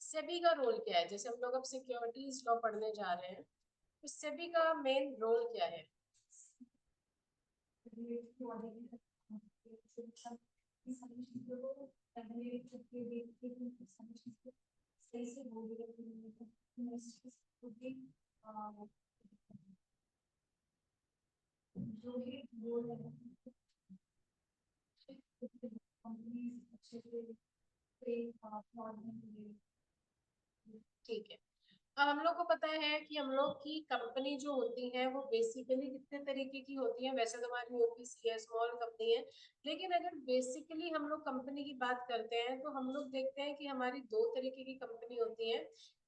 सेबी का रोल क्या है? जैसे हम लोग अब सिक्योरिटीज लॉ पढ़ने जा रहे हैं, तो सेबी का मेन रोल क्या है? ठीक है। अब हम लोग को पता है कि हम लोग की कंपनी जो होती है वो बेसिकली कितने तरीके की होती है। वैसे तो हमारी ओपीसी है, स्मॉल कंपनी है, लेकिन अगर बेसिकली हम लोग कंपनी की बात करते हैं तो हम लोग देखते हैं कि हमारी दो तरीके की कंपनी होती है।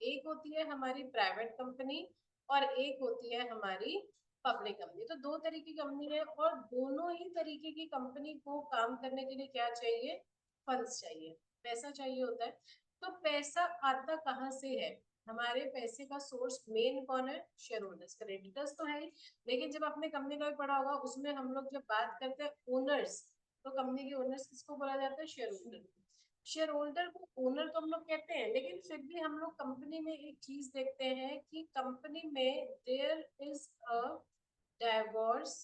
एक होती है हमारी प्राइवेट कंपनी और एक होती है हमारी पब्लिक कंपनी। तो दो तरीके की कंपनी है और दोनों ही तरीके की कंपनी को काम करने के लिए क्या चाहिए? फंड्स चाहिए, पैसा चाहिए होता है। तो पैसा आता कहाँ से है? हमारे पैसे का सोर्स मेन कौन है? Share holders. क्रेडिटर्स तो है ही, लेकिन जब आपने कंपनी का भी पढ़ा होगा उसमें हम लोग जब बात करते हैं ओनर्स, तो कंपनी के ओनर्स किसको बोला जाता है? Share holder. शेयर होल्डर को ओनर तो हम लोग कहते हैं, लेकिन फिर भी हम लोग कंपनी में एक चीज देखते हैं कि कंपनी में there is a divorce.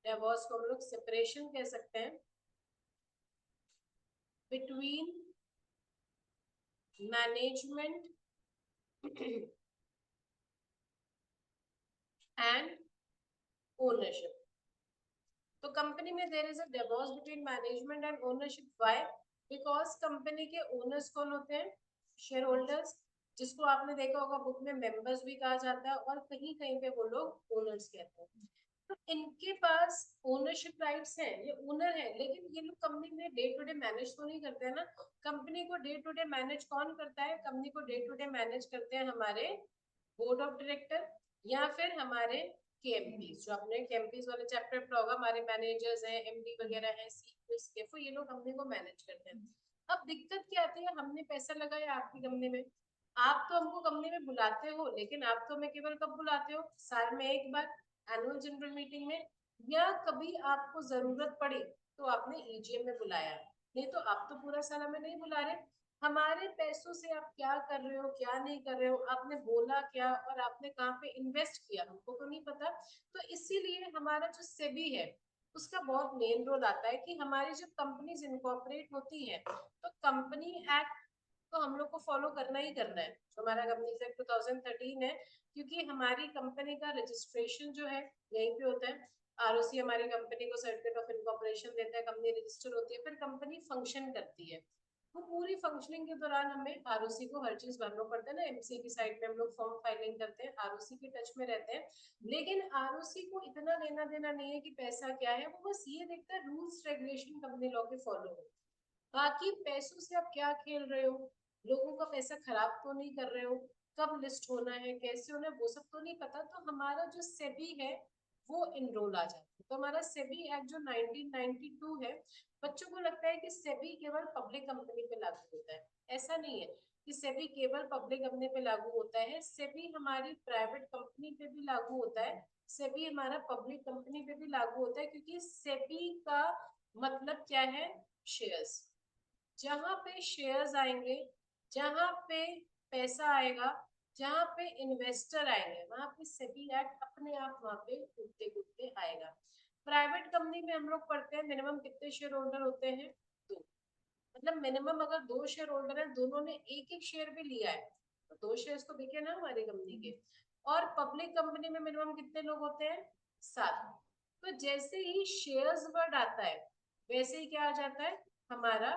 Divorce को हम लोग सेपरेशन कह सकते हैं बिटवीन मैनेजमेंट एंड ओनरशिप। तो कंपनी में there is a divorce between management and ownership. Why? Because company के ओनर्स कौन होते हैं? शेयर होल्डर्स, जिसको आपने देखा होगा बुक में मेंबर्स भी कहा जाता है और कहीं कहीं पे वो लोग ओनर्स कहते हैं। तो इनके पास ओनरशिप राइट्स हैं, ये ओनर है, लेकिन ये लोग कंपनी में डे टू डे मैनेज तो नहीं करते हैं ना। कंपनी को डे टू डे मैनेज कौन करता है? कंपनी को डे टू डे मैनेज करते हैं हमारे बोर्ड ऑफ डायरेक्टर या फिर हमारे केएमपीज। जो आपने केएमपीज वाले चैप्टर पढ़ा होगा, हमारे मैनेजर्स हैं, एमडी वगैरह हैं, सीईओ, सीएफओ, ये लोग कंपनी को मैनेज करते हैं। अब दिक्कत क्या आती है? हमने पैसा लगाया आपकी कंपनी में, आप तो हमको कंपनी में बुलाते हो, लेकिन आप तो हमें केवल कब बुलाते हो? साल में एक बार, एनुअल जनरल मीटिंग में, या कभी आपको जरूरत पड़ी तो आपने ईजीएम में बुलाया, नहीं तो आप तो पूरा साल हमें नहीं बुला रहे। हमारे पैसों से आप क्या कर रहे हो, क्या नहीं कर रहे हो, आपने बोला क्या और आपने कहाँ पे इन्वेस्ट किया, हमको तो नहीं पता। तो इसीलिए हमारा जो सेबी है उसका बहुत मेन रोल आता है कि हमारी जब कंपनीज इनकॉर्पोरेट होती है तो कंपनी एक्ट तो हम लोग को फॉलो करना ही करना है। तो हमारा कंपनीज एक्ट 2013 है, क्योंकि हमारी कंपनी का रजिस्ट्रेशन जो है यहीं पे होता है। आरओसी हमारी कंपनी को सर्टिफिकेट ऑफ इनकॉर्पोरेशन देता है, कंपनी रजिस्टर होती है, फिर कंपनी फंक्शन करती है। वो पूरी फंक्शनिंग के दौरान हमें आरओसी को हर चीज भरना पड़ता है ना। एमसी की साइड में हम लोग फॉर्म फाइलिंग करते हैं, आरओसी के टच में रहते हैं, लेकिन आरओसी को इतना लेना देना नहीं है कि पैसा क्या है, वो बस ये देखता है रूल्स रेगुलेशन कंपनी लॉ के फॉलो हो। बाकी पैसों से आप क्या खेल रहे हो, लोगों का पैसा खराब तो नहीं कर रहे हो, कब लिस्ट होना है, कैसे होना है, वो सब तो नहीं पता। तो हमारा जो सेबी है वो इनरोल आ जाता है। तो हमारा सेबी एक्ट जो 1992 है, बच्चों को लगता है कि सेबी केवल पब्लिक कंपनी पे लागू होता है। ऐसा नहीं है कि सेबी केवल पब्लिक कंपनी पे लागू होता है। सेबी हमारी प्राइवेट कंपनी पे भी लागू होता है, सेबी हमारा पब्लिक कंपनी पे भी लागू होता है, क्योंकि सेबी का मतलब क्या है? शेयर्स। जहां पे शेयर्स आएंगे, जहां पे पैसा आएगा, जहां पे इन्वेस्टर आएंगे, वहां पे सेबी एक्ट अपने आप वहां पे कूदते कूदते आएगा। प्राइवेट कंपनी में हम लोग पढ़ते हैं मिनिमम कितने शेयर होल्डर होते हैं? दो। मतलब मिनिमम अगर दो शेयर होल्डर है, दोनों ने एक एक शेयर भी लिया है, तो दो शेयर्स तो बिके ना हमारी कंपनी के। और पब्लिक कंपनी में मिनिमम कितने लोग होते हैं? सात। तो जैसे ही शेयर्स वर्ड आता है, वैसे ही क्या आ जाता है? हमारा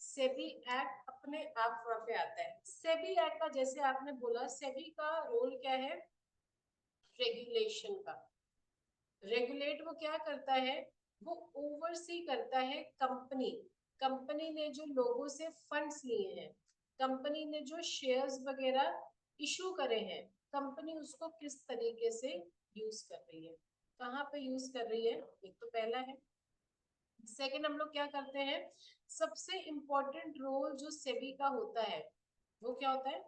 सेबी एक्ट अपने आप वहां पे आता है। सेबी एक्ट का जैसे आपने बोला, सेबी का रोल क्या है? रेगुलेशन का। रेगुलेट वो क्या करता है? वो ओवरसी करता है कंपनी। कंपनी ने जो लोगों से फंड्स लिए हैं, कंपनी ने जो शेयर्स वगैरह इशू करे हैं, कंपनी उसको किस तरीके से यूज कर रही है, कहाँ पे यूज कर रही है, एक तो पहला है। सेकंड, हम लोग क्या करते हैं? सबसे इंपॉर्टेंट रोल जो सेबी का होता है वो क्या होता है?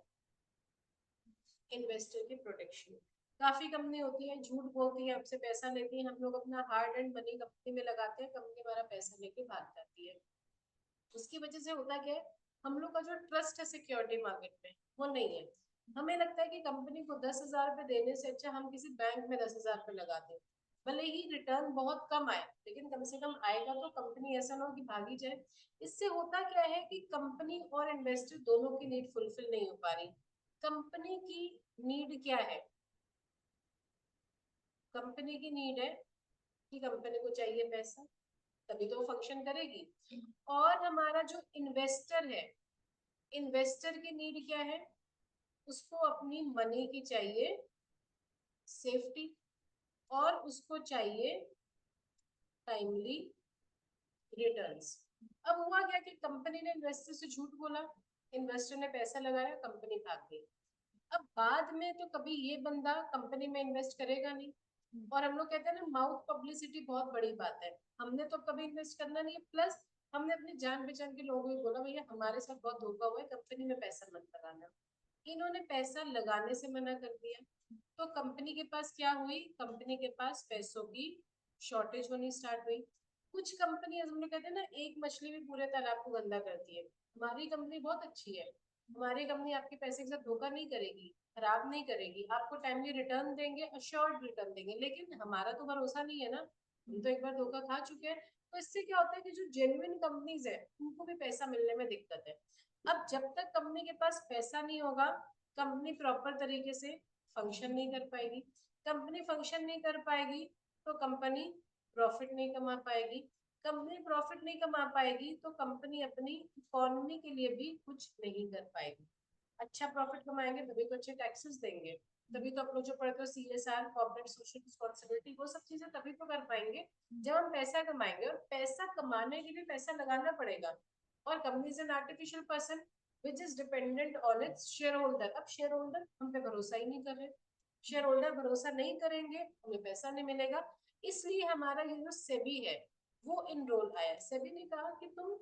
इन्वेस्टर की प्रोटेक्शन। काफी कंपनी होती है झूठ बोलती है, हमसे पैसा लेती है, हम लोग अपना हार्ड एंड मनी कंपनी में लगाते हैं, कंपनी हमारा पैसा लेके भाग जाती है। उसकी वजह से होता क्या है, हम लोग का जो ट्रस्ट है सिक्योरिटी मार्केट में वो नहीं है। हमें लगता है कि कंपनी को 10,000 रुपए देने से अच्छा हम किसी बैंक में 10,000 रुपए लगा दें, भले ही रिटर्न बहुत कम आए लेकिन कम से कम आएगा, तो कंपनी ऐसा ना हो कि भागी जाए। इससे होता क्या है कि कंपनी और इन्वेस्टर दोनों की नीड फुलफिल नहीं हो पा रही। कंपनी की नीड क्या है, कंपनी की नीड है कि कंपनी को चाहिए पैसा, तभी तो वो फंक्शन करेगी। और हमारा जो इन्वेस्टर है, इन्वेस्टर की नीड क्या है, उसको अपनी मनी की चाहिए सेफ्टी, और उसको चाहिए टाइमली रिटर्न्स। अब हुआ क्या कि कंपनी ने इन्वेस्टर से झूठ बोला, इन्वेस्टर ने पैसा लगाया, कंपनी भाग गई। अब बाद में तो कभी ये बंदा कंपनी में इन्वेस्ट करेगा नहीं। और हम लोग कहते हैं ना, माउथ पब्लिसिटी बहुत बड़ी बात है। हमने तो कभी इन्वेस्ट करना नहीं है, प्लस हमने अपनी जान पहचान के लोगों को बोला भैया हमारे साथ बहुत धोखा हुआ है, कंपनी में पैसा मत लगाना। इन्होंने पैसा लगाने से मना कर दिया, तो कंपनी के पास क्या हुई, कंपनी के पास पैसों की शॉर्टेज होनी स्टार्ट हुई। कुछ कंपनी हम लोग कहते हैं ना, एक मछली भी पूरे तालाब को गंदा करती है। हमारी कंपनी बहुत अच्छी है, हमारी कंपनी आपके पैसे के साथ धोखा नहीं करेगी, खराब नहीं करेगी, आपको टाइमली रिटर्न देंगे, अश्योर्ड रिटर्न देंगे। लेकिन हमारा तो भरोसा नहीं है ना, हम तो एक बार धोखा खा चुके हैं। तो इससे क्या होता है कि जो जेन्युइन कंपनीज है उनको भी पैसा मिलने में दिक्कत है। अब जब तक कंपनी के पास पैसा नहीं होगा, कंपनी प्रॉपर तरीके से फंक्शन नहीं कर पाएगी। कंपनी फंक्शन नहीं कर पाएगी तो कंपनी प्रॉफिट नहीं कमा पाएगी। कंपनी प्रॉफिट नहीं कमा पाएगी तो कंपनी अपनी इकोनॉमी के लिए भी कुछ नहीं कर पाएगी। अच्छा प्रॉफिट कमाएंगे तभी तो अच्छे टैक्सेस देंगे, तभी तो आप लोग जो पढ़ते हो CSR, कॉर्पोरेट सोशल रिस्पॉन्सिबिलिटी, वो सब चीजें तभी तो कर पाएंगे जब हम पैसा कमाएंगे। और पैसा कमाने के लिए पैसा लगाना पड़ेगा। और company is an artificial person which is dependent on its share holder. अब शेयर होल्डर हम पे भरोसा ही नहीं कर रहे, शेयर होल्डर भरोसा नहीं करेंगे, हमें पैसा नहीं मिलेगा। इसलिए हमारा ये जो सेबी है वो इन रोल आया। सेबी ने कहा कि तुम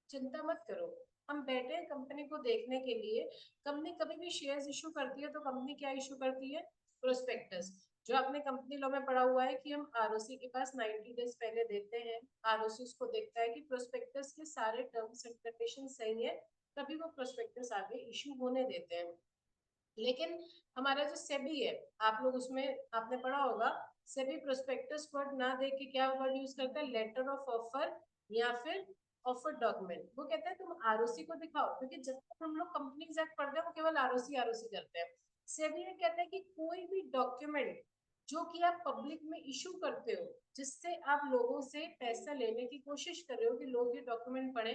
चिंता मत करो, हम बैठे हैं कंपनी को देखने के लिए। कंपनी कभी भी शेयर्स इशू करती है तो कंपनी क्या इशू करती है, प्रोस्पेक्टस। जो आपने कंपनी लॉ में पढ़ा हुआ है कि हम आरओसी के पास 90 डेज पहले देते हैं, आरओसी उसको देखता है कि प्रोस्पेक्टस के सारे टर्म्स एंड कंडीशन सही है, तभी वो प्रोस्पेक्टस आगे इशू होने देते हैं। लेकिन हमारा जो सेबी है, आप लोग उसमें आपने पढ़ा होगा, सेबी प्रोस्पेक्टस वर्ड ना देख के क्या वर्ड यूज करता है, लेटर ऑफ ऑफर या फिर ऑफर डॉक्यूमेंट। वो कहता है तुम आरओसी को दिखाओ, क्योंकि जब तक हम लोग कंपनीज एक्ट पढ़ते हैं वो केवल आरओसी आरओसी करते हैं। सेबी ये कहता है कि कोई भी डॉक्यूमेंट जो कि आप पब्लिक में इशू करते हो, जिससे आप लोगों से पैसा लेने की कोशिश कर रहे हो कि लोग ये डॉक्यूमेंट पढ़े,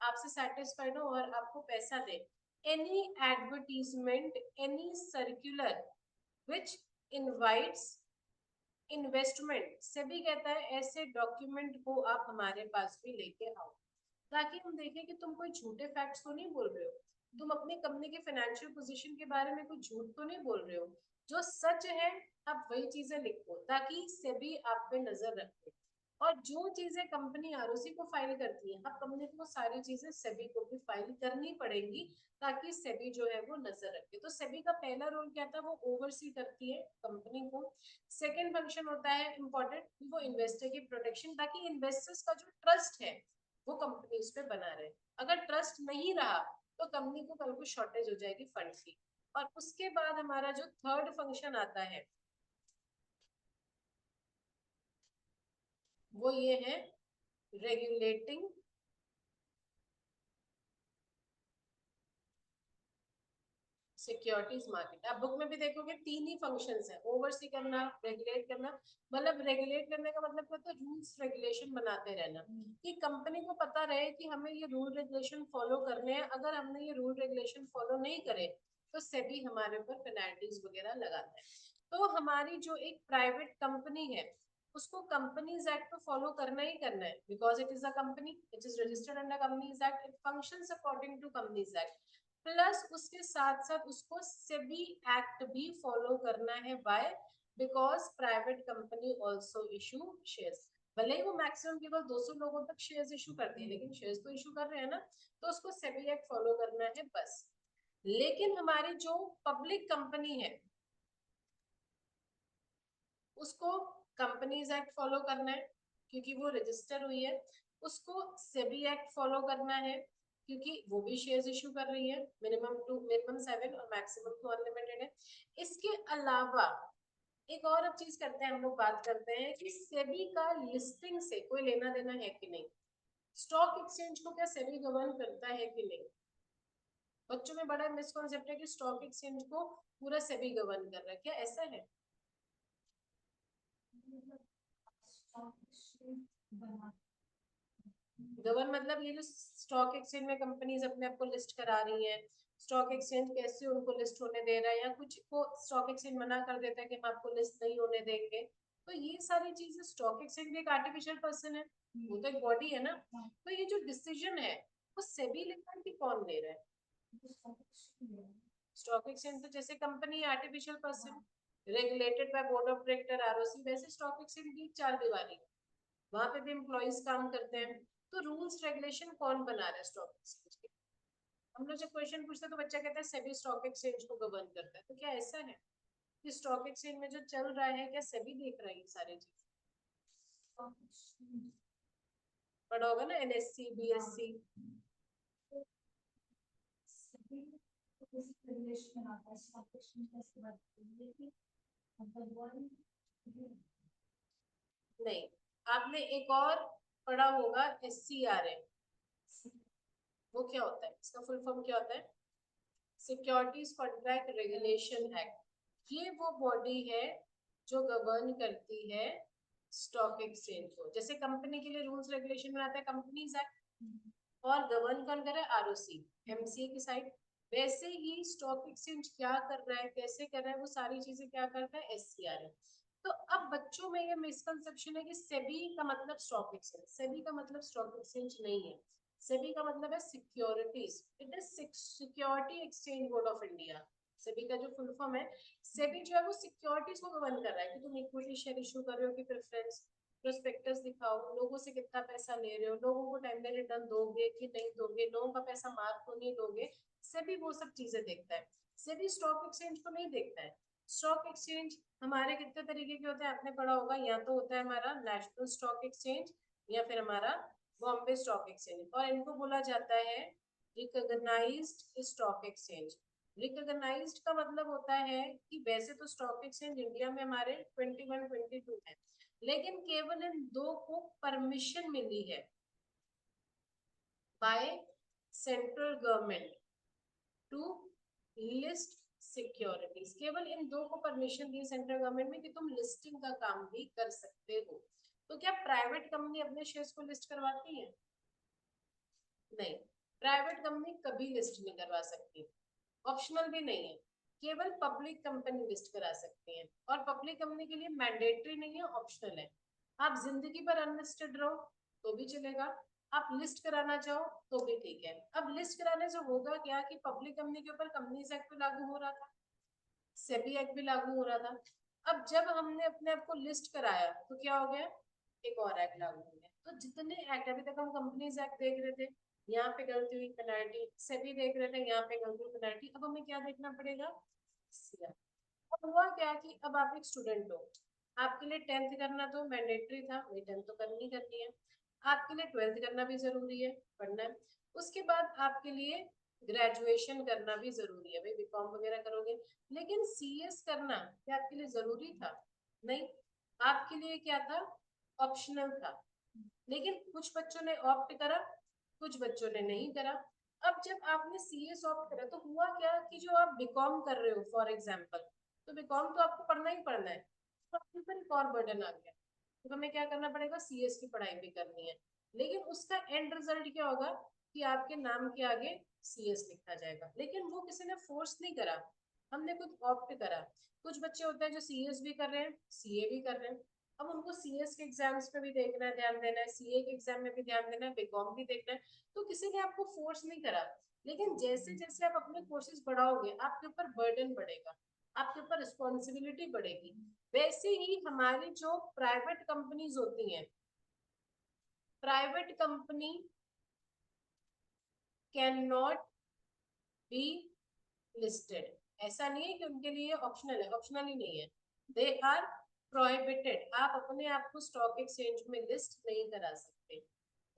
आपसे सेटिस्फाइड हो और आपको पैसा दे, any advertisement, any circular which invites investment, SEBI कहता है ऐसे डॉक्यूमेंट को आप हमारे पास भी लेके आओ, ताकि हम देखें कि तुम कोई झूठे फैक्ट्स तो नहीं बोल रहे हो, तुम अपनी कंपनी के फाइनेंशियल पोजीशन के बारे में कोई झूठ तो नहीं बोल रहे हो, जो सच है आप वही चीजें लिखो, ताकि सेबी आप पे नजर रखे। और जो चीजें कंपनी आरओसी को फाइल करती है, अब कंपनी को सारी चीजें सेबी को भी फाइल करनी पड़ेंगी, ताकि सेबी जो है वो नजर रखे। तो सेबी का पहला रोल क्या था, वो ओवरसी करती है कंपनी को। सेकेंड फंक्शन होता है इम्पोर्टेंट, वो इन्वेस्टर की प्रोटेक्शन, ताकि इन्वेस्टर्स का जो ट्रस्ट है वो कंपनी उस पर बना रहे। अगर ट्रस्ट नहीं रहा तो कंपनी को कल को शॉर्टेज हो जाएगी फंड की। और उसके बाद हमारा जो थर्ड फंक्शन आता है वो ये है, रेगुलेटिंग सिक्योरिटीज मार्केट। आप बुक में भी देखोगे तीन ही फंक्शंस है, ओवरसी करना, रेगुलेट करना। मतलब रेगुलेट करने का मतलब क्या होता है, रूल्स रेगुलेशन बनाते रहना, कि कंपनी को पता रहे कि हमें ये रूल रेगुलेशन फॉलो करने हैं। अगर हमने ये रूल रेगुलेशन फॉलो नहीं करे तो सेबी हमारे ऊपर पेनल्टीज वगैरह लगाता है। तो हमारी जो एक प्राइवेट कंपनी है उसको कंपनीज एक्ट को फॉलो करना ही करना है, because it is a company, it is registered under companies act, it functions according to companies act. Plus उसके साथ साथ उसको सेबी एक्ट भी फॉलो करना है। By, because private company also issue shares. भले ही वो मैक्सिमम केवल 200 लोगों तक शेयर्स इशू करती है, लेकिन शेयर्स तो इशू कर रहे हैं ना, तो उसको सेबी एक्ट फॉलो करना है बस। लेकिन हमारी जो पब्लिक कंपनी है उसको कंपनीज एक्ट फॉलो करना है क्योंकि वो रजिस्टर हुई है, उसको सेबी एक्ट फॉलो करना है क्योंकि वो भी शेयर्स इशू कर रही है, मिनिमम 7 और मैक्सिमम 2 अनलिमिटेड है। इसके अलावा एक और अब चीज करते हैं, हम लोग बात करते हैं कि सेबी का लिस्टिंग से कोई लेना देना है कि नहीं, स्टॉक एक्सचेंज को क्या सेबी गवर्न करता है कि नहीं। बच्चों में बड़ा मिसकॉन्सेप्ट है कि स्टॉक एक्सचेंज को पूरा सेबी गवर्न कर रहा है, क्या ऐसा है? गवर्न मतलब ये जो स्टॉक एक्सचेंज में कंपनीज अपने आप को लिस्ट करा रही हैं, स्टॉक एक्सचेंज कैसे उनको लिस्ट होने दे रहा है, या कुछ को स्टॉक एक्सचेंज मना कर देता है कि हम आपको लिस्ट नहीं होने देंगे, तो ये सारी चीजें, स्टॉक एक्सचेंज भी एक आर्टिफिशियल पर्सन है, वो तो एक बॉडी है ना, तो ये जो डिसीजन है वो सेबी ले रहा है कि कौन ले रहा है? स्टॉक एक्सचेंज तो जैसे company artificial person regulated by board of director ROC, वैसे स्टॉक एक्सचेंज की चार दीवारी, वहां पे भी एम्प्लॉइज काम करते हैं, तो रूल्स रेगुलेशन कौन बना रहा है स्टॉक एक्सचेंज के? हम लोग जब क्वेश्चन पूछते हैं तो बच्चा कहता है सेबी स्टॉक एक्सचेंज को गवर्न करता है, तो क्या ऐसा है कि स्टॉक एक्सचेंज में जो चल रहा है क्या सेबी देख रहा है ये सारी चीज? पढ़ा होगा ना एनएससी बीएससी। नहीं, आपने एक और पढ़ा होगा एससीआरए, वो क्या होता है, इसका फुल फॉर्म क्या होता है? Securities contract regulation act. ये वो बॉडी है जो गवर्न करती है स्टॉक एक्सचेंज को, जैसे कंपनी के लिए रूल्स रेगुलेशन बनाता है कंपनीज एक्ट, और गवर्न कौन करे? आरओसी, एमसीए की साइड। वैसे ही स्टॉक एक्सचेंज क्या कर रहा है, कैसे कर रहा है, वो सारी चीजें क्या करता है? एससीआरए। तो अब बच्चों में ये मिसकंसेप्शन है कि सेबी का मतलब स्टॉक एक्सचेंज, सेबी का मतलब स्टॉक एक्सचेंज नहीं है, सेबी का मतलब है securities, it is security exchange board of India. SEBI का जो फुल फॉर्म है, सेबी जो है वो सिक्योरिटीज को गवर्न कर रहा है कि तुम इक्विटी शेयर इशू कर रहे हो कि प्रेफरेंस, प्रोस्पेक्टस दिखाओ, लोगों से कितना पैसा ले रहे हो, लोगों को टाइम में रिटर्न दोगे कि नहीं दोगे, लोगों का पैसा मार तो नहीं दोगे, सेबी वो सब चीजें देखता है। सेबी स्टॉक एक्सचेंज को नहीं देखता है। स्टॉक एक्सचेंज हमारे कितने तरीके के होते हैं आपने पढ़ा होगा, या तो होता है हमारा नेशनल स्टॉक एक्सचेंज या फिर हमारा बॉम्बे स्टॉक एक्सचेंज, और इनको बोला जाता है रिकॉग्नाइज्ड स्टॉक एक्सचेंज। रिकॉग्नाइज्ड का मतलब होता है कि वैसे तो स्टॉक एक्सचेंज इंडिया में हमारे 21 22 है, लेकिन केवल इन दो को परमिशन मिली है by central government to list securities. केवल इन दो को परमिशन दी सेंट्रल गवर्नमेंट में कि तुम लिस्टिंग का काम भी कर सकते हो। तो क्या प्राइवेट कंपनी अपने शेयर्स को लिस्ट करवाती है? नहीं, प्राइवेट कंपनी कभी लिस्ट नहीं करवा सकती, ऑप्शनल भी नहीं है, केवल पब्लिक कंपनी लिस्ट करा सकती है, और पब्लिक कंपनी के लिए मैंडेटरी नहीं है, ऑप्शनल है। आप जिंदगी पर अनलिस्टेड रहो तो भी चलेगा, आप लिस्ट कराना चाहो तो भी ठीक है। अब लिस्ट कराने से होगा क्या कि पब्लिक कंपनी के ऊपर कंपनीज एक्ट भी लागू हो रहा था, सेबी एक्ट भी लागू हो रहा था। अब जब हमने अपने आप को लिस्ट कराया तो क्या हो गया? एक और एक्ट लागू हो गया। तो जितने एक्ट, अभी तक हम कंपनीज एक्ट देख रहे थे, यहाँ पे गलती हुई पेनल्टी, सेबी देख रहे थे, यहाँ पे गलती हुई पेनल्टी, अब हमें क्या देखना पड़ेगा? अब हुआ क्या कि अब आप एक स्टूडेंट हो, आपके लिए 10th करना तो मैंडेटरी था, वही 10th तो करनी करनी है, आपके लिए 12th करना भी जरूरी है, पढ़ना है, उसके बाद आपके लिए ग्रेजुएशन करना भी जरूरी है, भाई बीकॉम वगैरह करोगे, लेकिन सीएस करना क्या आपके लिए जरूरी था? नहीं, आपके लिए क्या था? ऑप्शनल था। लेकिन कुछ बच्चों ने ऑप्ट करा, कुछ बच्चों ने नहीं करा। अब जब आपने सीएस ऑप्ट करा तो हुआ क्या कि जो आप बीकॉम कर रहे हो फॉर एग्जांपल, तो बीकॉम तो आपको पढ़ना ही पढ़ना है, तो आपके ऊपर एक और बर्डन आ गया, तो हमें क्या करना पड़ेगा? सीएस की पढ़ाई भी करनी है, लेकिन उसका एंड रिजल्ट क्या होगा कि आपके नाम के आगे सीएस लिखा जाएगा, लेकिन वो किसी ने फोर्स नहीं करा, हमने खुद ऑप्ट करा। कुछ बच्चे होते हैं जो सीएस भी कर रहे हैं, सीए भी कर रहे हैं, अब उनको सीएस के एग्जाम्स पे भी देखना है, ध्यान देना है, सीए के एग्जाम में भी ध्यान देना है, बीकॉम भी देखना है, तो किसी ने आपको फोर्स नहीं करा। लेकिन जैसे जैसे आप अपने कोर्सेज बढ़ाओगे आपके ऊपर बर्डन बढ़ेगा, आपके ऊपर रिस्पॉन्सिबिलिटी बढ़ेगी। वैसे ही हमारी जो प्राइवेट कंपनीज होती हैं, private company can not be listed. ऐसा नहीं है कि उनके लिए ऑप्शनल है, ऑप्शनल ही नहीं है, दे आर प्रोहिबिटेड। आप अपने आप को स्टॉक एक्सचेंज में लिस्ट नहीं करा सकते।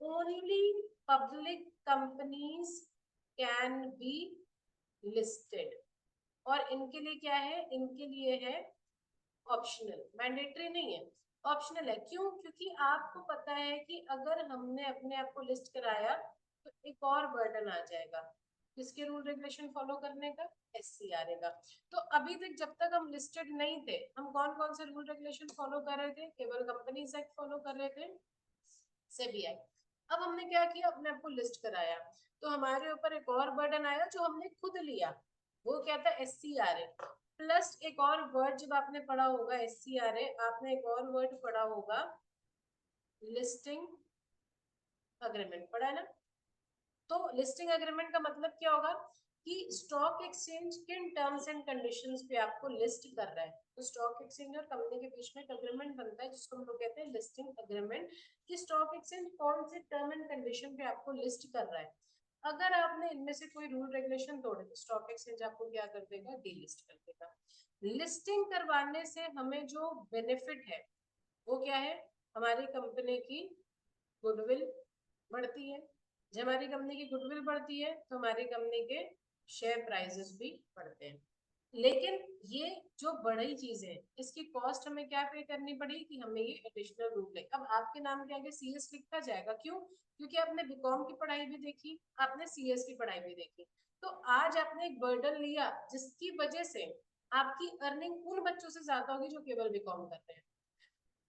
Only public companies can be listed. और इनके लिए क्या है, इनके लिए है ऑप्शनल, मैंडेटरी नहीं है, ऑप्शनल है। क्यों? क्योंकि आपको पता है कि अगर हमने अपने आप को लिस्ट कराया तो एक और बर्डन आ जाएगा किसके रूल रेगुलेशन फॉलो करने का, एससीआरए का। तो अभी तक जब तक हम लिस्टेड नहीं थे, हम कौन कौन से रूल रेगुलेशन फॉलो कर रहे थे? केवल कंपनीज एक्ट फॉलो कर रहे थे, सेबी एक्ट। अब हमने क्या किया, अपने आप को लिस्ट कराया, तो हमारे ऊपर एक और बर्डन आया जो हमने खुद लिया, वो क्या था, एससीआरए। प्लस एक और वर्ड जब आपने पढ़ा होगा एससीआरए, आपने एक और वर्ड पढ़ा होगा लिस्टिंग अग्रीमेंट, पढ़ा है ना? तो लिस्टिंग एग्रीमेंट का मतलब क्या होगा कि स्टॉक एक्सचेंज किन टर्म्स एंड कंडीशंस पे आपको लिस्ट कर रहा है। तो स्टॉक एक्सचेंज और कंपनी के बीच में एक एग्रीमेंट बनता है जिसको हम लोग कहते हैं लिस्टिंग एग्रीमेंट, कि स्टॉक एक्सचेंज कौन से टर्म एंड कंडीशन पे आपको लिस्ट कर रहा है। अगर आपने इनमें से कोई रूल रेगुलेशन तोड़े तो स्टॉक एक्सचेंज आपको क्या कर देगा, डीलिस्ट कर देगा। लिस्टिंग करवाने से हमें जो बेनिफिट है वो क्या है, हमारी कंपनी की गुडविल बढ़ती है। जब हमारी कंपनी की गुडविल बढ़ती है तो हमारी कंपनी के शेयर प्राइसेस भी बढ़ते हैं। लेकिन ये जो बड़ी चीज है, इसकी कॉस्ट हमें क्या पे करनी पड़ी कि हमें ये एडिशनल रूल है। अब आपके नाम के आगे सीएस लिखा जाएगा, क्यों? क्योंकि आपने बीकॉम की पढ़ाई भी देखी, आपने सीएस की पढ़ाई भी देखी। तो आज आपने एक बर्डन लिया जिसकी वजह से आपकी अर्निंग उन बच्चों से ज्यादा होगी जो केवल बीकॉम कर रहे हैं।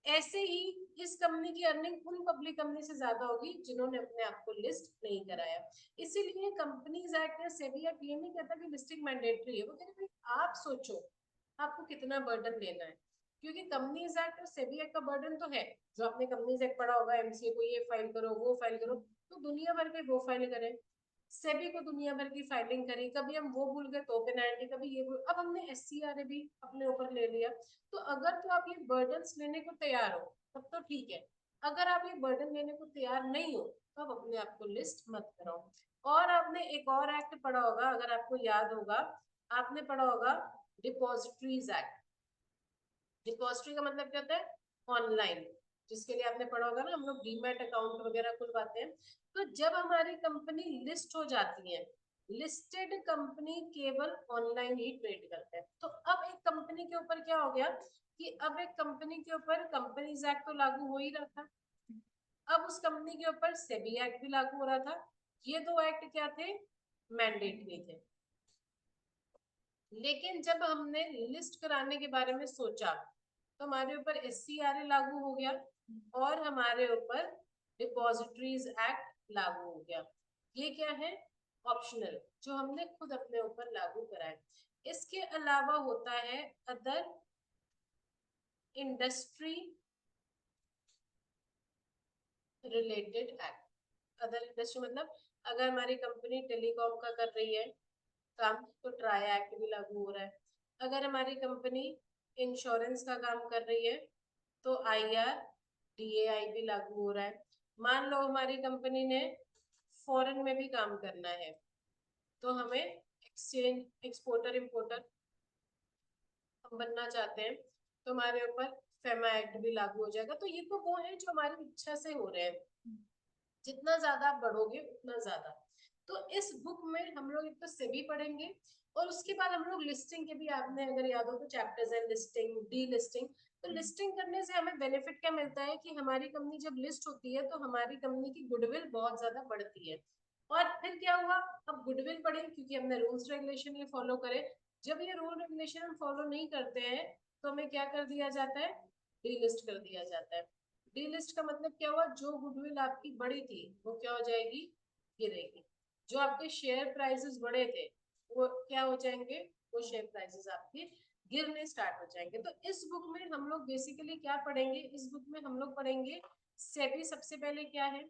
ऐसे ही इस कंपनी की अर्निंग उन पब्लिक कंपनी से ज्यादा होगी जिन्होंने अपने आप को लिस्ट नहीं कराया। इसीलिए कंपनीज एक्ट या सेबी एक्ट ये नहीं कहता कि लिस्टिंग मैंडेटरी है, वो कहते हैं आप सोचो आपको कितना बर्डन लेना है। क्योंकि कंपनीज एक्ट और सेबी एक्ट का बर्डन तो है, जो आपने कंपनीज एक्ट पढ़ा होगा, एमसीए को ये फाइल करो वो फाइल करो, तो दुनिया भर के वो फाइल करें, सेबी को दुनिया भर की फाइलिंग करी, कभी हम वो भूल गए तो पेनल्टी, कभी ये भूल, अब हमने एससीआरए भी अपने ऊपर ले लिया। तो अगर तो आप ये बर्डन्स लेने को तैयार हो तब तो ठीक है, अगर आप ये बर्डन लेने को तैयार नहीं हो तो आप अपने आप को लिस्ट मत कराओ। और आपने एक और एक्ट पढ़ा होगा, अगर आपको याद होगा, आपने पढ़ा होगा डिपॉजिटरीज एक्ट। डिपॉजिटरी का मतलब क्या होता है, ऑनलाइन, जिसके लिए आपने पढ़ा होगा ना, हम लोग डीमैट अकाउंट वगैरह खुलवाते हैं। तो जब हमारी कंपनी लिस्ट हो जाती है, लिस्टेड कंपनी केवल ऑनलाइन ही ट्रेड करते हैं। तो अब एक कंपनी के ऊपर क्या हो गया कि अब एक कंपनी के ऊपर कंपनीज एक्ट तो लागू हो ही रहा था, अब उस कंपनी के ऊपर सेबी एक्ट भी लागू हो रहा था। ये दो एक्ट क्या थे, मैंडेटरी थे। लेकिन जब हमने लिस्ट कराने के बारे में सोचा तो हमारे ऊपर एससीआरए लागू हो गया और हमारे ऊपर डिपॉजिटरीज एक्ट लागू हो गया। ये क्या है, ऑप्शनल, जो हमने खुद अपने ऊपर लागू कराए। इसके अलावा होता है other industry related act. Other industry मतलब अगर हमारी कंपनी टेलीकॉम का कर रही है काम तो ट्राई एक्ट भी लागू हो रहा है। अगर हमारी कंपनी इंश्योरेंस का काम कर रही है तो आईआर डीएआई भी लागू हो रहा है। मान लो हमारी कंपनी ने फॉरेन में भी काम करना है तो हमें एक्सचेंज एक्सपोर्टर इंपोर्टर हम बनना चाहते हैं तो हमारे ऊपर फेमा एक्ट भी लागू हो जाएगा। तो ये तो वो है जो हमारी इच्छा से हो रहे हैं, जितना ज्यादा आप बढ़ोगे उतना ज्यादा। तो इस बुक में हम लोग एक तो सेबी पढ़ेंगे और उसके बाद हम लोग लिस्टिंग के भी, आपने अगर याद हो तो चैप्टर्स है लिस्टिंग डी लिस्टिंग। तो लिस्टिंग करने से हमें बेनिफिट क्या मिलता है कि हमारी कंपनी जब लिस्ट होती है तो हमारी कंपनी की गुडविल बहुत ज्यादा बढ़ती है। और फिर क्या हुआ, अब गुडविल बढ़ी क्योंकि हमने रूल्स रेगुलेशन ये फॉलो करे। जब ये रूल रेगुलेशन हम फॉलो नहीं करते हैं तो हमें क्या कर दिया जाता है, डीलिस्ट कर दिया जाता है। डीलिस्ट का मतलब क्या हुआ, जो गुडविल आपकी बढ़ी थी वो क्या हो जाएगी, गिरेगी। जो आपके शेयर प्राइसेस बढ़े थे वो क्या हो जाएंगे, वो शेयर प्राइसेस आपके गिरने स्टार्ट हो जाएंगे। तो इस बुक में हम लोग बेसिकली क्या पढ़ेंगे, इस बुक में हम लोग पढ़ेंगे सेबी सबसे पहले क्या है,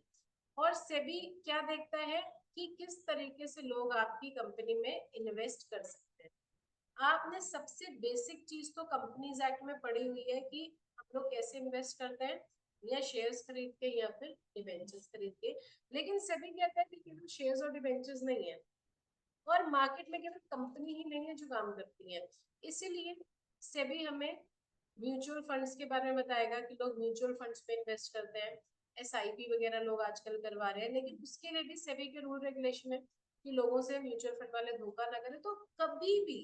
और सेबी क्या देखता है कि किस तरीके से लोग आपकी कंपनी में इन्वेस्ट कर सकते हैं। आपने सबसे बेसिक चीज तो कंपनीज एक्ट में पढ़ी हुई है कि हम लोग कैसे इन्वेस्ट करते हैं, या शेयर्स खरीद के या फिर डिबेंचर्स खरीद के। लेकिन सेबी कहता है कि केवल शेयर्स और डिबेंचर्स नहीं है, और मार्केट में केवल कंपनी ही नहीं है जो काम करती है, इसीलिए सेबी हमें म्यूचुअल फंड्स के बारे में बताएगा कि लोग म्यूचुअल फंड्स पे इन्वेस्ट करते हैं, एसआईपी वगैरह लोग आजकल करवा रहे हैं, लेकिन उसके लिए भी सेबी के रूल रेगुलेशन है कि लोगों से म्यूचुअल फंड वाले धोखा ना करें। तो कभी भी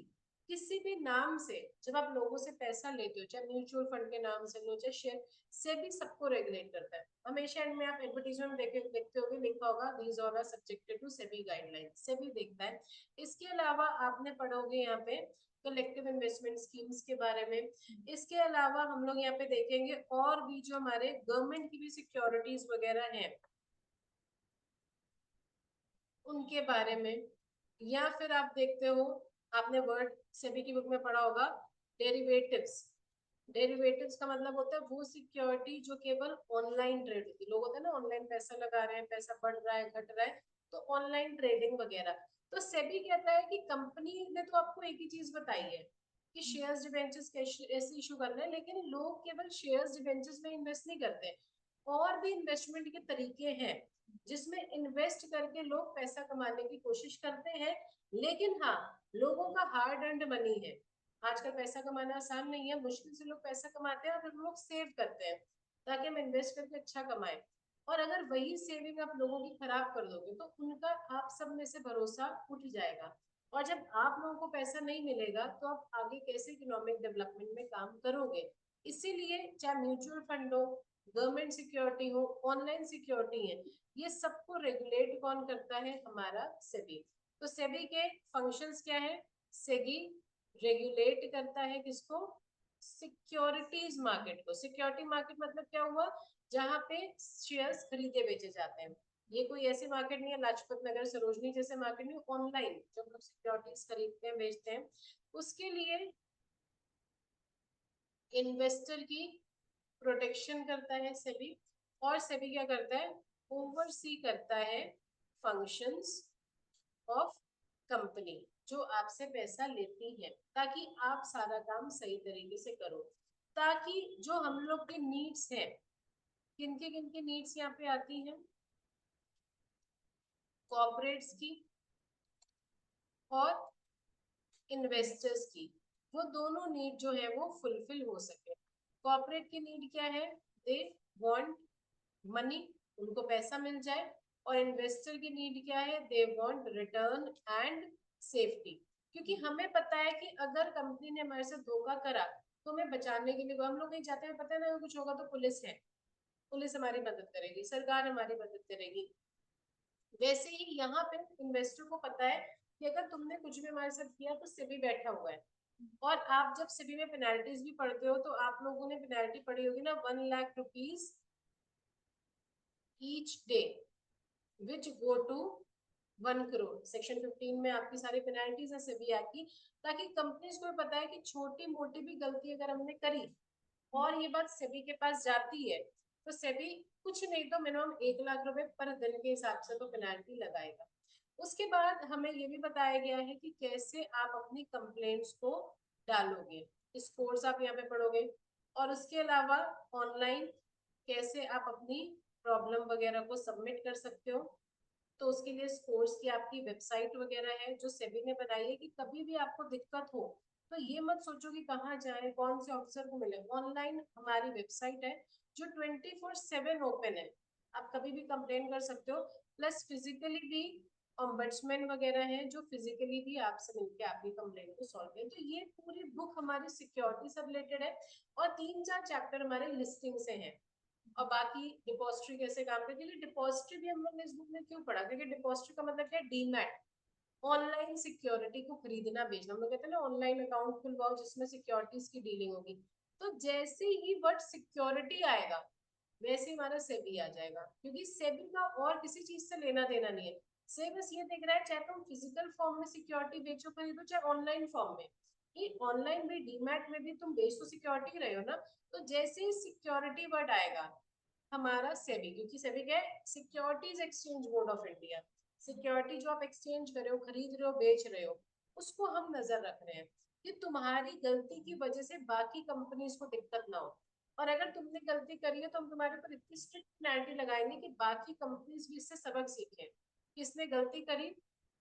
किसी भी नाम से जब आप लोगों से पैसा लेते हो, चाहे म्यूचुअल फंड के नाम से लो, चाहे शेयर, सेबी सबको रेगुलेट करता है। हमेशा एंड में आप एडवर्टीजमेंट में देखते होगे लिखा होगा these all are subjected to SEBI guidelines, SEBI देखता है। इसके अलावा आपने पढ़ोगे यहाँ पे कलेक्टिव इन्वेस्टमेंट स्कीम्स के बारे में। इसके अलावा हम लोग यहाँ पे देखेंगे और भी जो हमारे गवर्नमेंट की भी सिक्योरिटीज वगैरह हैं उनके बारे में। या फिर आप देखते हो, आपने वर्ड सेबी की बुक में पढ़ा होगा डेरिवेटिव्स। डेरिवेटिव्स का मतलब होता है वो सिक्योरिटी जो केवल ऑनलाइन ट्रेड होती है। लोग होते हैं ना ऑनलाइन पैसा लगा रहे हैं, पैसा बढ़ रहा है घट रहा है, तो ऑनलाइन ट्रेडिंग वगैरह। तो सेबी कहता है कि कंपनी ने तो आपको एक ही चीज बताई है कि शेयर्स डिबेंचर्स कैसे इशू करना है, लेकिन लोग केवल शेयर्स डिबेंचर्स में इन्वेस्ट नहीं करते, और भी इन्वेस्टमेंट के तरीके हैं जिसमें इन्वेस्ट करके लोग पैसा कमाने की कोशिश करते हैं। लेकिन हाँ, लोगों का हार्ड अर्न्ड मनी है, आजकल पैसा कमाना आसान नहीं है, मुश्किल से लोग पैसा कमाते हैं और फिर लोग सेव करते हैं ताकि हम इन्वेस्ट करके अच्छा कमाएं। और अगर वही सेविंग आप लोगों की खराब कर दोगे तो उनका आप सब में से भरोसा उठ जाएगा, और जब आप लोगों को पैसा नहीं मिलेगा तो आप आगे कैसे इकोनॉमिक डेवलपमेंट में काम करोगे। इसीलिए चाहे म्यूचुअल फंड हो, गवर्नमेंट सिक्योरिटी हो, ऑनलाइन सिक्योरिटी है, ये सबको रेगुलेट कौन करता है? हमारा सेबी। तो सेबी के फंक्शंस क्या है? सेबी रेगुलेट करता है किसको? सिक्योरिटीज मार्केट को। सिक्योरिटी मार्केट मतलब क्या हुआ? जहां पे शेयर्स खरीदे बेचे जाते हैं। ये कोई ऐसी मार्केट नहीं है लाजपत नगर सरोजनी जैसे मार्केट नहीं, ऑनलाइन जब लोग सिक्योरिटीज खरीदते हैं बेचते हैं, उसके लिए इन्वेस्टर की प्रोटेक्शन करता है सेबी। और सेबी क्या करता है? ओवरसी करता है फंक्शंस ऑफ कंपनी जो आपसे पैसा लेती है, ताकि आप सारा काम सही तरीके से करो, ताकि जो हम लोग के नीड्स है, किनके नीड्स यहाँ पे आती हैं? कॉर्पोरेट्स की और इन्वेस्टर्स की, वो दोनों नीड जो है वो फुलफिल हो सके। कॉर्पोरेट की नीड क्या है? दे वांट मनी, उनको पैसा मिल जाए। और इन्वेस्टर की नीड क्या है? They want return and safety. क्योंकि हमें पता है कि अगर कंपनी ने हमारे साथ धोखा करा तो हमें बचाने के लिए हम लोग नहीं चाहते हैं, पता है ना कुछ होगा तो पुलिस है, पुलिस हमारी मदद करेगी, सरकार हमारी मदद करेगी। वैसे ही यहाँ पे इन्वेस्टर को पता है कि अगर तुमने कुछ भी हमारे साथ किया तो सेबी बैठा हुआ है। और आप जब सेबी में पेनाल्टीज भी पढ़ते हो तो आप लोगों ने पेनाल्टी पढ़ी होगी ना, 1 lakh rupees each day which go to 1 crore. Section 15 में आपकी सारी पेनाल्टीज है सेबी एक्ट की, ताकि कंपनीज को पता है कि छोटी मोटी भी गलती अगर हमने करी और ये बात सेबी के पास जाती है तो सेबी कुछ नहीं तो मिनिमम 1 लाख रुपए पर दिन के हिसाब से तो पेनाल्टी लगाएगा। उसके बाद हमें ये भी बताया गया है कि कैसे आप अपनी कंप्लेंट्स को डालोगे, स्कोर्स आप यहाँ पे पढ़ोगे। और उसके अलावा ऑनलाइन कैसे आप अपनी प्रॉब्लम वगैरह को सबमिट कर सकते हो। तो उसके लिए स्कोर्स की आपकी वेबसाइट वगैरह है जो सेबी ने बनाई है कि कभी भी आपको दिक्कत हो तो ये मत सोचो कि कहाँ जाए, कौन से ऑफिसर को मिले। ऑनलाइन हमारी वेबसाइट है जो 24/7 ओपन है, आप कभी भी कंप्लेन कर सकते हो। प्लस फिजिकली भी ऑम्बड्समैन वगैरह है जो फिजिकली भी आपसे मिलकर आपकी कंप्लेन को सॉल्व करें। तो ये पूरी बुक हमारी सिक्योरिटी से रिलेटेड है और 3-4 चैप्टर हमारे लिस्टिंग से हैं। और बाकी डिपॉजिटरी कैसे काम करती है, डिपॉजिटरी भी हम लोग ने इस बुक में क्यों पढ़ा? क्योंकि डिपॉजिटरी का मतलब क्या है? डीमैट, ऑनलाइन सिक्योरिटी को खरीदना बेचना। हम लोग कहते हैं ना ऑनलाइन अकाउंट खुलवाओ जिसमें सिक्योरिटीज की डीलिंग होगी। तो जैसे ही वर्ड सिक्योरिटी आएगा वैसे ही हमारा सेबी आ जाएगा, क्योंकि सेबी का और किसी चीज से लेना देना नहीं है। से बस ये देख रहा है चाहे तुम फिजिकल फॉर्म में सिक्योरिटी बेचो खरीदो चाहे ऑनलाइन फॉर्म में, कि ऑनलाइन भी डीमैट में भी तुम बेच तो सिक्योरिटी रहे हो ना। तो जैसे ही सिक्योरिटी वर्ड आएगा हमारा सेबी, क्योंकि सेबी क्या है? Securities exchange board of India. Security जो आप एक्सचेंज कर रहे हो, खरीद रहे हो, बेच रहे हो, उसको हम नजर रख रहे हैं कि तुम्हारी गलती की वजह से बाकी कंपनीज को दिक्कत ना हो। और अगर तुमने गलती करी है तो हम तुम्हारे ऊपर इतनी स्ट्रिक्ट पेनल्टी लगाएंगे कि बाकी कंपनीज भी इससे सबक सीखें। किसने गलती करी,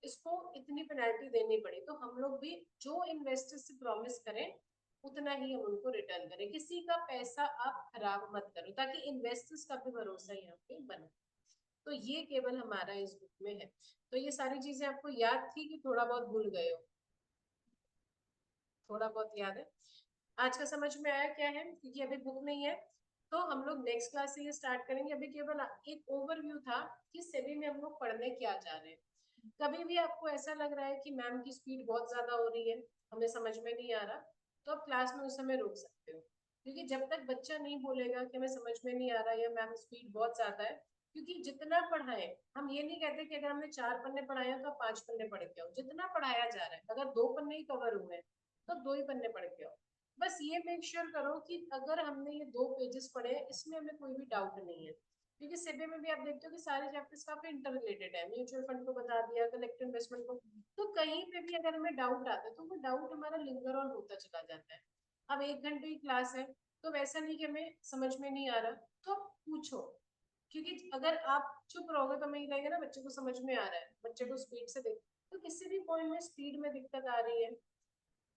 इसको इतनी पेनल्टी देनी पड़ी, तो हम लोग भी जो इन्वेस्टर से प्रॉमिस करें उतना ही हम उनको रिटर्न करें, किसी का पैसा आप खराब मत करो, ताकि इन्वेस्टर्स का भी भरोसा यहाँ पे बने। तो ये केवल हमारा इस बुक में है। तो ये सारी चीजें आपको याद थी कि थोड़ा बहुत भूल गए हो? थोड़ा बहुत याद है? आज का समझ में आया क्या है? क्योंकि अभी बुक नहीं है, तो हम लोग नेक्स्ट क्लास से ये स्टार्ट करेंगे। अभी केवल एक ओवरव्यू था कि सेबी में हम लोग पढ़ने क्या जा रहे हैं। कभी भी आपको ऐसा लग रहा है कि मैम की स्पीड बहुत ज्यादा हो रही है, हमें समझ में नहीं आ रहा, तो आप क्लास में उस समय रोक सकते हो। क्योंकि जब तक बच्चा नहीं बोलेगा कि हमें समझ में नहीं आ रहा या मैम स्पीड बहुत ज्यादा है, क्योंकि जितना पढ़ाए, हम ये नहीं कहते कि अगर हमने 4 पन्ने पढ़ाए हैं तो आप 5 पन्ने पढ़ के आओ, जितना पढ़ाया जा रहा है, अगर 2 पन्ने ही कवर हुए हैं तो 2 ही पन्ने पढ़ के आओ। बस ये मेक श्योर करो कि अगर हमने ये 2 पेजेस पढ़े इसमें हमें कोई भी डाउट नहीं है, क्योंकि सीबीए में भी आप देखते हो कि सारे चैप्टर्स काफी इंटर रिलेटेड है, म्यूचुअल फंड को बता दिया, कलेक्टिव इन्वेस्टमेंट को, तो कहीं पे भी अगर हमें डाउट आता है तो वो डाउट हमारा लिंगर ऑन होता चला जाता है। अब 1 घंटे की क्लास है, तो वैसा नहीं कि हमें समझ में नहीं आ रहा, तो पूछो, क्योंकि अगर आप चुप रहोगे तो हमें ये लगेगा ना बच्चे को समझ में आ रहा है, बच्चे को स्पीड से देख, तो किसी भी पॉइंट में स्पीड में दिक्कत आ रही है,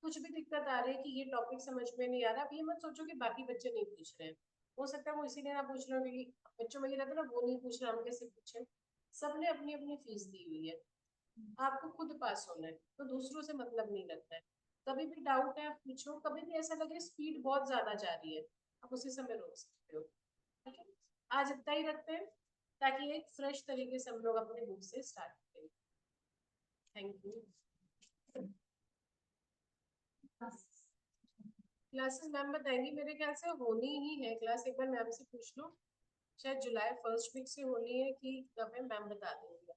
कुछ भी दिक्कत आ रही है कि ये टॉपिक समझ में नहीं आ रहा, अब ये मत सोचो कि बाकी बच्चे नहीं पूछ रहे हैं, हो सकता है वो इसीलिए ना पूछ रहे हो क्योंकि बच्चों में ये रहता है ना, वो नहीं पूछ रहा हम कैसे पूछे। सबने अपनी अपनी फीस दी हुई है, आपको खुद पास होना है, तो दूसरों से मतलब नहीं रखता है। कभी भी डाउट है आप पूछो, कभी भी ऐसा लगे स्पीड बहुत ज्यादा जा रही है, आप उसी समय रोक सकते हो। ठीक है, आज इतना ही रखते हैं, ताकि एक फ्रेश तरीके से हम लोग अपने बुक से स्टार्ट करें। Thank you. क्लासेस मैम बताएंगी, मेरे ख्याल से होनी ही है क्लास, एक बार मैम से पूछ लो, शायद जुलाई फर्स्ट वीक से होनी है कि कब है, मैम बता देंगे।